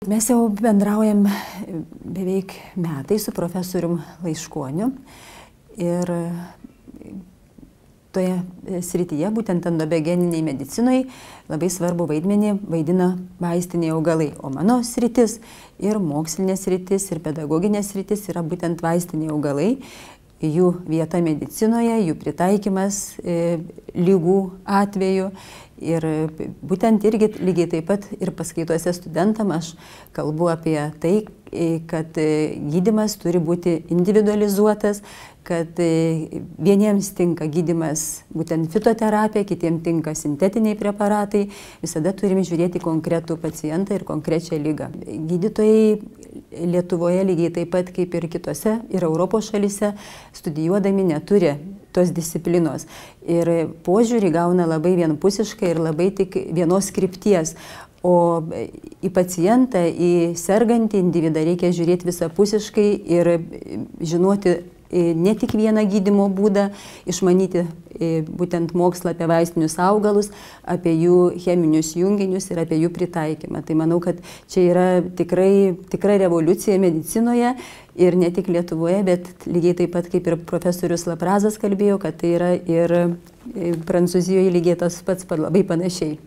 Mes jau bendraujam beveik metai su profesorium Laiškoniu ir toje srityje, būtent endobegeniniai medicinai, labai svarbu vaidmenį vaidina vaistiniai augalai. O mano sritis ir mokslinė sritis ir pedagoginė sritis yra būtent vaistiniai augalai, jų vieta medicinoje, jų pritaikymas lygų atveju. Ir būtent irgi lygiai taip pat ir paskaitose studentam aš kalbu apie tai, kad gydymas turi būti individualizuotas, kad vieniems tinka gydymas būtent fitoterapija, kitiems tinka sintetiniai preparatai. Visada turime žiūrėti konkretų pacientą ir konkrečią ligą. Gydytojai Lietuvoje lygiai taip pat kaip ir kitose ir Europos šalyse studijuodami neturi tos disciplinos. Ir požiūrį gauna labai vienpusiškai ir labai tik vienos krypties. O į pacientą, į sergantį individą reikia žiūrėti visapusiškai ir žinoti ne tik vieną gydymo būdą, išmanyti būtent mokslą apie vaistinius augalus, apie jų cheminius junginius ir apie jų pritaikymą. Tai manau, kad čia yra tikra revoliucija medicinoje ir ne tik Lietuvoje, bet lygiai taip pat kaip ir profesorius Laprazas kalbėjo, kad tai yra ir Prancūzijoje lygiai tas pats labai panašiai.